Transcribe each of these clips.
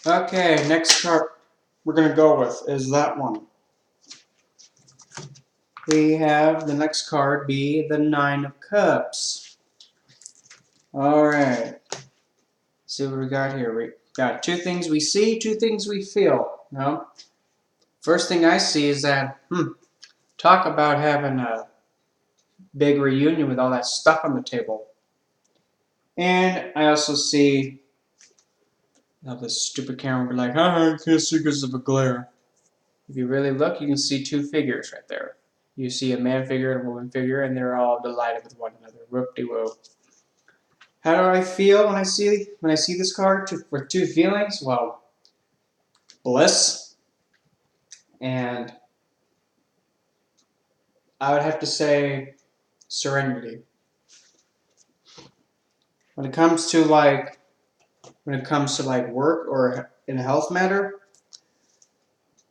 Okay, next card we're going to go with is that one. We have the next card be the Nine of Cups. Alright. See what we got here. We got two things we see, two things we feel. No? First thing I see is that, talk about having a big reunion with all that stuff on the table. And I also see, this stupid camera will be like, I can't see because of a glare. If you really look, you can see two figures right there. You see a man figure and a woman figure, and they're all delighted with one another. Whoop-de-whoop. How do I feel when I see this card with two feelings? Well, bliss, and I would have to say serenity. When it comes to like work or in a health matter,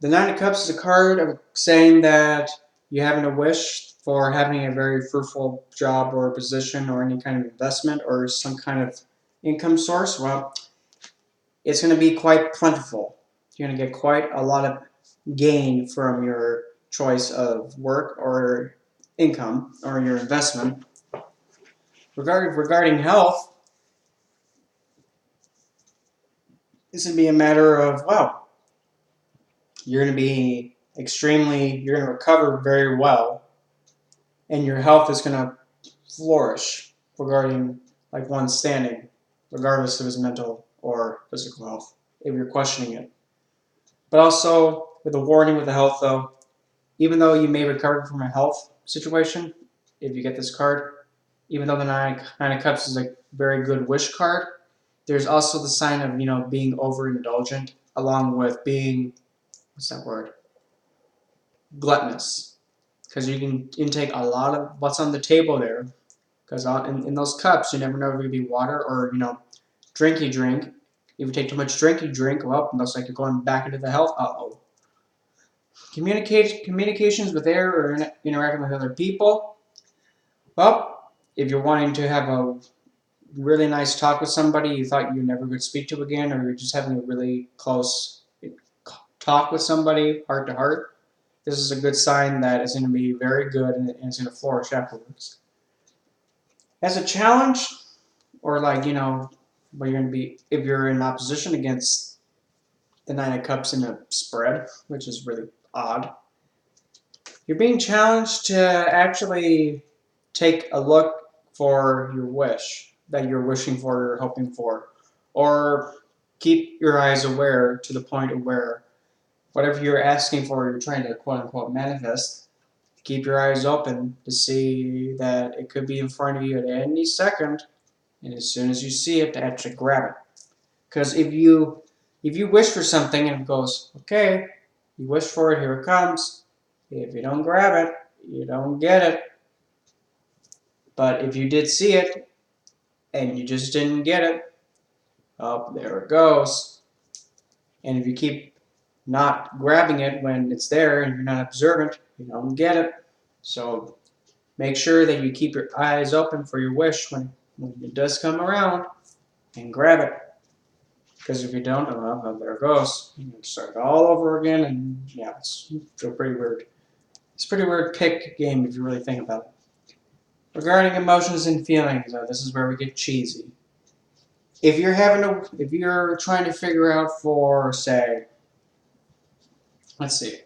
the Nine of Cups is a card of saying that you having a wish for having a very fruitful job or position or any kind of investment or some kind of income source. Well, it's going to be quite plentiful. You're going to get quite a lot of gain from your choice of work or income or your investment. Regarding health, this would be a matter of, well, you're going to recover very well, and your health is going to flourish regarding like one's standing, regardless of his mental or physical health, if you're questioning it. But also, with a warning with the health though, even though you may recover from a health situation, if you get this card, even though the Nine of Cups is a very good wish card, there's also the sign of, being overindulgent, along with being, what's that word? Gluttonous. Because you can intake a lot of what's on the table there. Because in those cups, you never know if it could be water or, drinky drink. If you take too much drinky drink, well, it looks like you're going back into the health. Uh-oh. Communications with air or interacting with other people. Well, if you're wanting to have a really nice talk with somebody you thought you never would speak to again, or you're just having a really close talk with somebody, heart to heart, this is a good sign that it's going to be very good and it's going to flourish afterwards. As a challenge, or where you're going to be, if you're in opposition against the Nine of Cups in a spread, which is really odd, you're being challenged to actually take a look for your wish that you're wishing for or hoping for, or keep your eyes aware to the point of where whatever you're asking for, you're trying to quote-unquote manifest, keep your eyes open to see that it could be in front of you at any second, and as soon as you see it, to actually grab it. Because if you wish for something and it goes, okay, you wish for it, here it comes. If you don't grab it, you don't get it. But if you did see it and you just didn't get it, oh, there it goes. And if you keep not grabbing it when it's there and you're not observant, you don't get it. So make sure that you keep your eyes open for your wish when it does come around, and grab it. Because if you don't, well, there it goes. You can start all over again, and yeah, it's pretty weird. It's a pretty weird pick game if you really think about it. Regarding emotions and feelings, this is where we get cheesy. If you're trying to figure out for, say, let's see,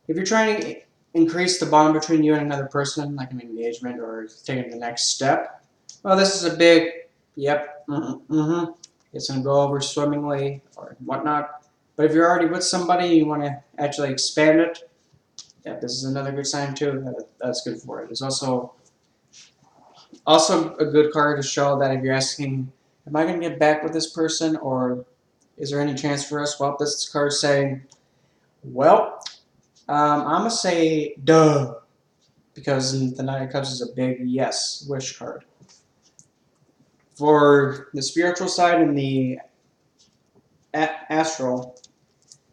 if you're trying to increase the bond between you and another person, like an engagement or taking the next step, well, this is a big, yep, it's going to go over swimmingly or whatnot. But if you're already with somebody and you want to actually expand it, yeah, this is another good sign too. That's good for it. It's also a good card to show that if you're asking, am I going to get back with this person, or is there any chance for us? Well, this card is saying, well, I'm going to say duh, because the Nine of Cups is a big yes wish card. For the spiritual side and the astral,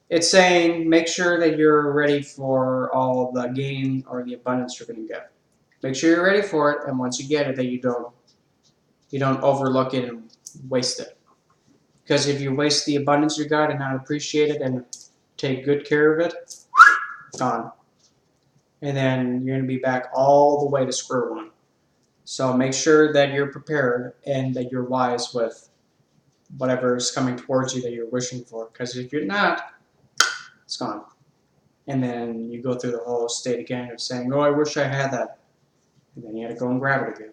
it's saying make sure that you're ready for all the gain or the abundance you're going to get. Make sure you're ready for it, and once you get it, that you don't overlook it and waste it. Because if you waste the abundance you got and not appreciate it and take good care of it, gone. And then you're going to be back all the way to square one. So make sure that you're prepared and that you're wise with whatever is coming towards you that you're wishing for. Because if you're not, it's gone. And then you go through the whole state again of saying, oh, I wish I had that. And then you had to go and grab it again.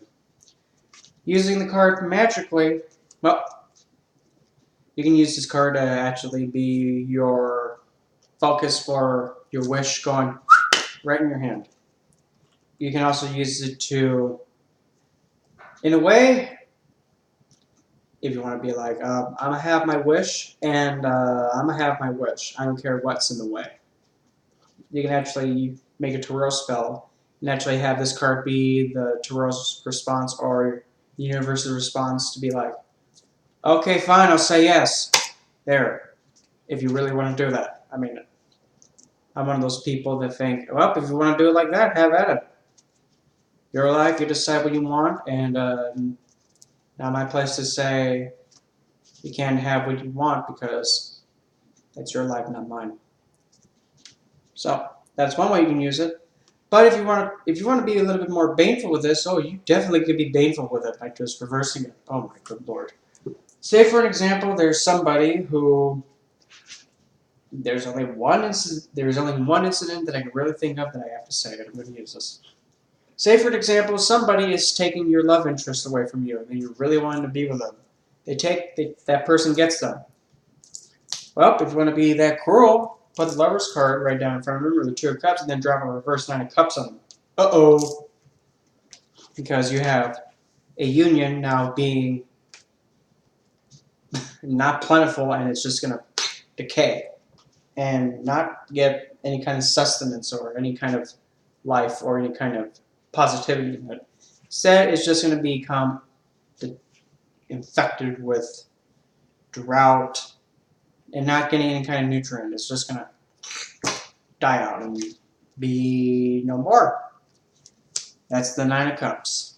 Using the card magically, well, you can use this card to actually be your focus for your wish going right in your hand. You can also use it to, in a way, if you want to be like, I'm going to have my wish, and I'm going to have my wish. I don't care what's in the way. You can actually make a tarot spell and actually have this card be the tarot's response or the universe's response to be like, okay, fine, I'll say yes. There. If you really want to do that. I mean, I'm one of those people that think, well, if you want to do it like that, have at it. Your life, you decide what you want, and not my place to say you can't have what you want because that's your life, not mine. So that's one way you can use it. But if you want to be a little bit more baneful with this, oh, you definitely could be baneful with it by just reversing it. Oh my good lord. Say for an example, there's somebody who there's only one incident that I can really think of that I have to say, and I'm going to use this. Say for an example, somebody is taking your love interest away from you, and you really wanted to be with them. That person gets them. Well, if you want to be that cruel, put the Lover's card right down in front of them, or the Two of Cups, and then drop a reverse Nine of Cups on them. Uh-oh. Because you have a union now being not plentiful, and it's just going to decay and not get any kind of sustenance or any kind of life or any kind of positivity in it. Instead, it's just going to become infected with drought and not getting any kind of nutrient. It's just going to die out and be no more. That's the Nine of Cups.